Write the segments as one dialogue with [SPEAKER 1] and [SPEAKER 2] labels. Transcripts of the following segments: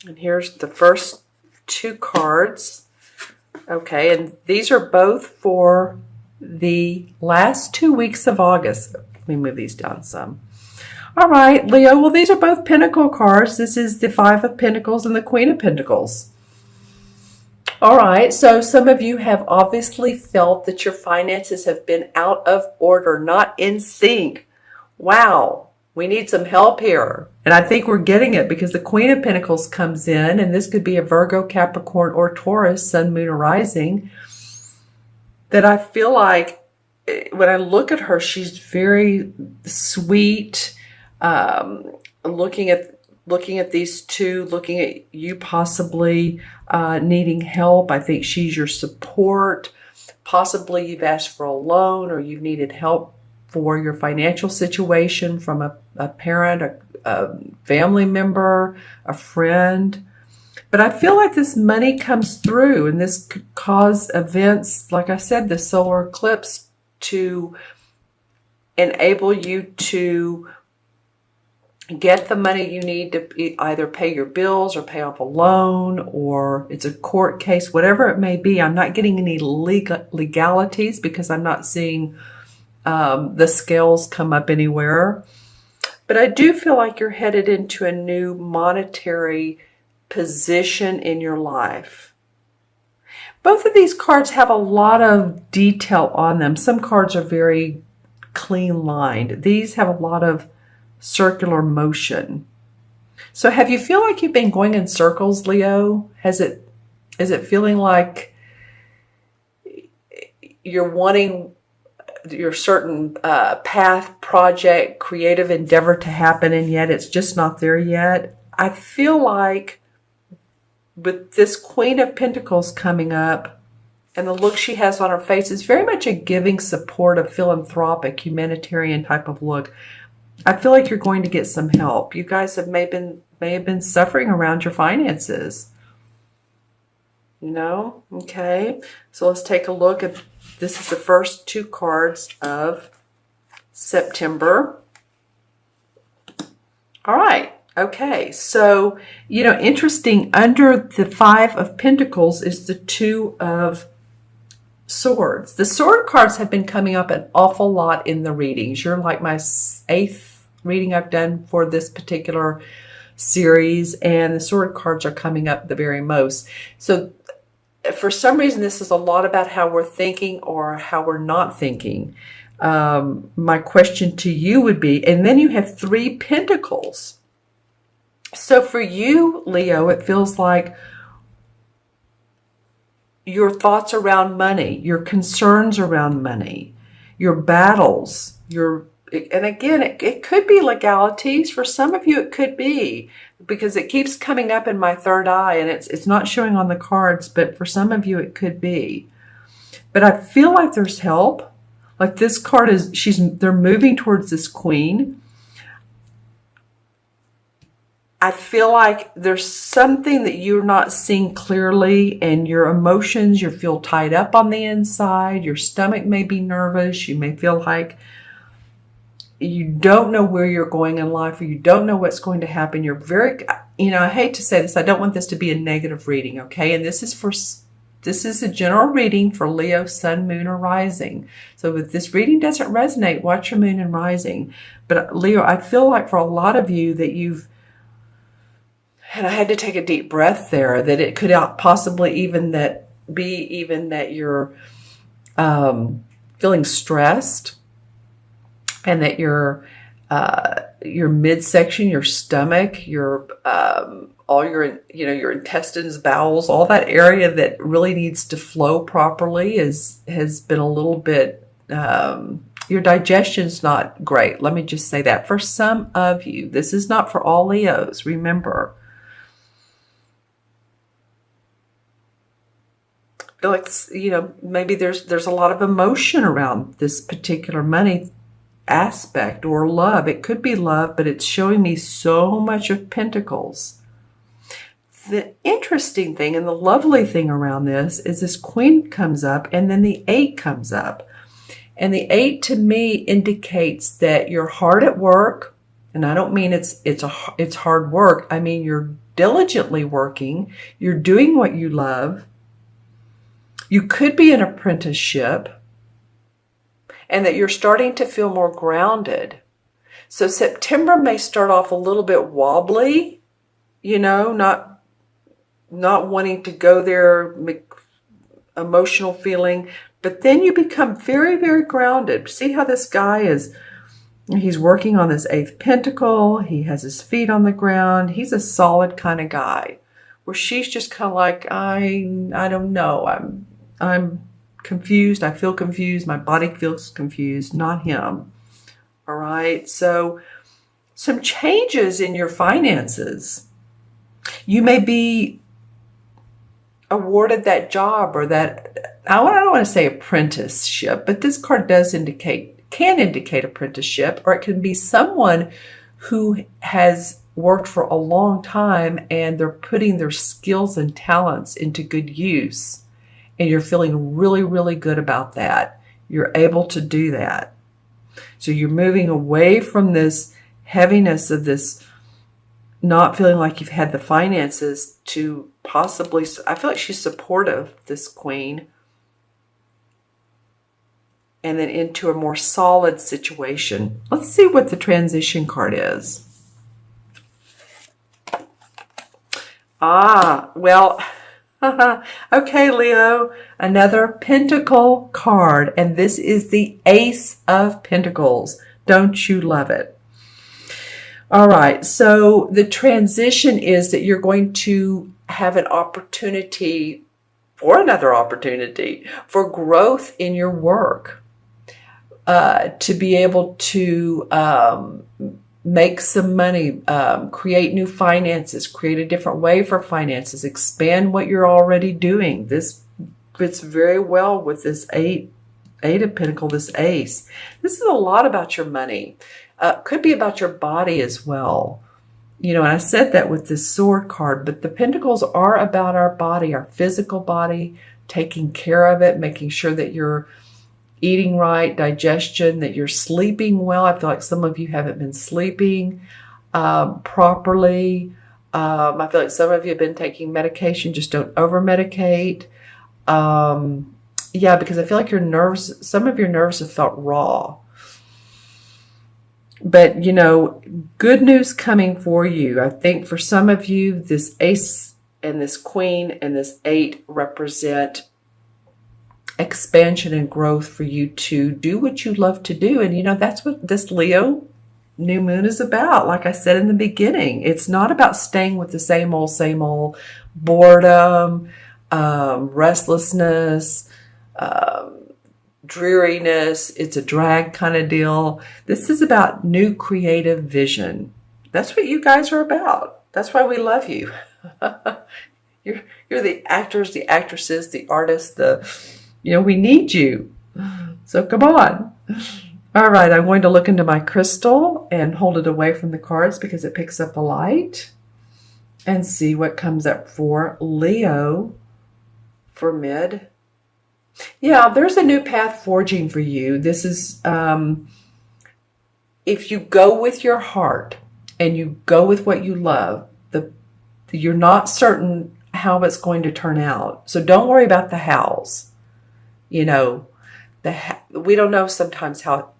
[SPEAKER 1] And here's the first two cards. Okay, and these are both for the last 2 weeks of August. Let me move these down some. All right, Leo, well, these are both Pentacle cards. This is the Five of Pentacles and the Queen of Pentacles. All right, so some of you have obviously felt that your finances have been out of order, not in sync. Wow, we need some help here. And I think we're getting it because the Queen of Pentacles comes in, and this could be a Virgo, Capricorn, or Taurus, Sun, Moon, or Rising, that I feel like when I look at her, she's very sweet. Looking at these two, looking at you possibly needing help. I think she's your support. Possibly you've asked for a loan or you've needed help for your financial situation from a parent, a family member, a friend. But I feel like this money comes through, and this could cause events, like I said, the solar eclipse, to enable you to get the money you need to either pay your bills or pay off a loan, or it's a court case, whatever it may be. I'm not getting any legalities because I'm not seeing the scales come up anywhere. But I do feel like you're headed into a new monetary position in your life. Both of these cards have a lot of detail on them. Some cards are very clean lined. These have a lot of circular motion. So have you feel like you've been going in circles, Leo? Is it feeling like you're wanting your certain path, project, creative endeavor to happen, and yet it's just not there yet? I feel like with this Queen of Pentacles coming up and the look she has on her face is very much a giving, supportive, philanthropic, humanitarian type of look. I feel like you're going to get some help. You guys may have been suffering around your finances. You know? Okay. So let's take a look at, this is the first two cards of September. All right. Okay. So, you know, interesting, under the Five of Pentacles is the Two of Swords. The sword cards have been coming up an awful lot in the readings. You're like my 8th reading I've done for this particular series, and the sword cards are coming up the very most. So for some reason, this is a lot about how we're thinking or how we're not thinking. My question to you would be, and then you have 3 pentacles. So for you, Leo, it feels like your thoughts around money, your concerns around money, your battles, and again, it could be legalities. For some of you, it could be, because it keeps coming up in my third eye, and it's not showing on the cards, but for some of you, it could be. But I feel like there's help. Like this card they're moving towards this Queen. I feel like there's something that you're not seeing clearly, and your emotions, you feel tied up on the inside. Your stomach may be nervous. You may feel like you don't know where you're going in life, or you don't know what's going to happen. You're very, I hate to say this, I don't want this to be a negative reading, okay? And this is a general reading for Leo, Sun, Moon, or Rising. So if this reading doesn't resonate, watch your Moon and Rising. But Leo, I feel like for a lot of you that and I had to take a deep breath there, that it could possibly even that you're feeling stressed, and that your midsection, your stomach, all your intestines, bowels, all that area that really needs to flow properly has been a little bit, your digestion's not great. Let me just say that. For some of you, this is not for all Leos, remember. I feel like, maybe there's a lot of emotion around this particular money aspect, or love. It could be love, but it's showing me so much of Pentacles. The interesting thing and the lovely thing around this is this Queen comes up, and then the 8 comes up. And the 8 to me indicates that you're hard at work. And I don't mean it's hard work. I mean, diligently working. You're doing what you love. You could be an apprenticeship, and that you're starting to feel more grounded. So September may start off a little bit wobbly, not wanting to go there, emotional feeling, but then you become very, very grounded. See how this guy is, he's working on this 8th pentacle. He has his feet on the ground. He's a solid kind of guy, where she's just kind of like, I don't know. I'm confused. I feel confused. My body feels confused, not him. All right. So some changes in your finances. You may be awarded that job or that, I don't want to say apprenticeship, but this card can indicate apprenticeship, or it can be someone who has worked for a long time and they're putting their skills and talents into good use. And you're feeling really, really good about that. You're able to do that. So you're moving away from this heaviness of this not feeling like you've had the finances to possibly, I feel like she's supportive, this queen, and then into a more solid situation. Let's see what the transition card is. Well, okay, Leo, another pentacle card, and this is the Ace of Pentacles. Don't you love it? All right, so the transition is that you're going to have an opportunity for another opportunity for growth in your work, to be able to make some money, create new finances, create a different way for finances, expand what you're already doing. This fits very well with this eight of Pentacles, this Ace. This is a lot about your money. Could be about your body as well. And I said that with this Sword card, but the Pentacles are about our body, our physical body, taking care of it, making sure that you're eating right, digestion, that you're sleeping well. I feel like some of you haven't been sleeping properly. I feel like some of you have been taking medication. Just don't over-medicate. Yeah, because I feel like some of your nerves have felt raw. But, good news coming for you. I think for some of you, this Ace and this Queen and this 8 represent expansion and growth for you to do what you love to do. And, that's what this Leo new moon is about. Like I said in the beginning, it's not about staying with the same old boredom, restlessness, dreariness. It's a drag kind of deal. This is about new creative vision. That's what you guys are about. That's why we love you. You're the actors, the actresses, the artists, we need you. So come on. All right, I'm going to look into my crystal and hold it away from the cards because it picks up the light, and see what comes up for Leo for mid. Yeah, there's a new path forging for you. This is, if you go with your heart and you go with what you love, you're not certain how it's going to turn out. So don't worry about the hows. We don't know sometimes how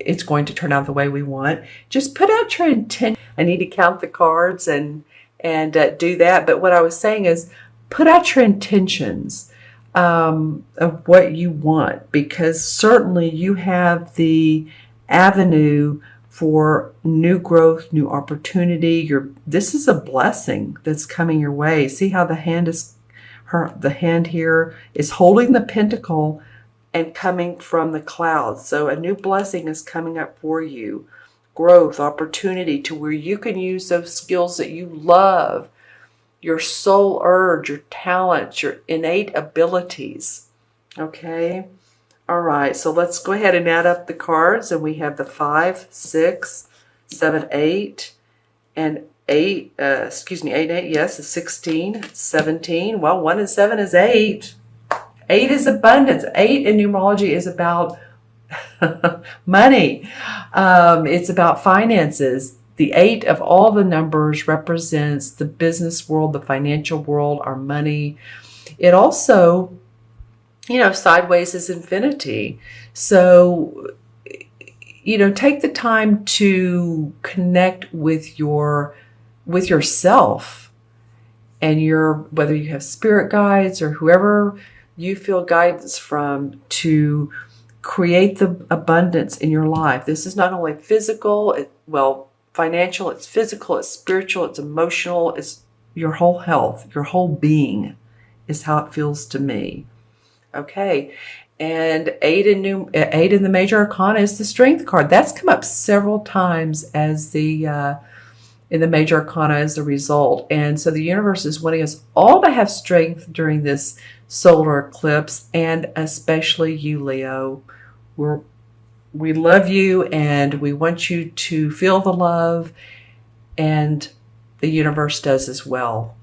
[SPEAKER 1] it's going to turn out the way we want. Just put out your intent. I need to count the cards and do that. But what I was saying is put out your intentions of what you want, because certainly you have the avenue for new growth, new opportunity. This is a blessing that's coming your way. See how the hand here is holding the pentacle and coming from the clouds. So a new blessing is coming up for you. Growth, opportunity to where you can use those skills that you love, your soul urge, your talents, your innate abilities. Okay? All right, so let's go ahead and add up the cards. And we have the 5, 6, 7, 8, and 8, 8 and 8, yes, is 16, 17. Well, 1 and 7 is 8. 8 is abundance. 8 in numerology is about money. It's about finances. The 8 of all the numbers represents the business world, the financial world, our money. It also, sideways is infinity. So, take the time to connect with yourself and whether you have spirit guides or whoever you feel guidance from, to create the abundance in your life. This is not only physical, financial, it's physical, it's spiritual, it's emotional, it's your whole health, your whole being is how it feels to me. Okay. And 8 in the major arcana is the strength card. That's come up several times as in the major arcana as a result. And so the universe is wanting us all to have strength during this solar eclipse, and especially you, Leo. We love you, and we want you to feel the love, and the universe does as well.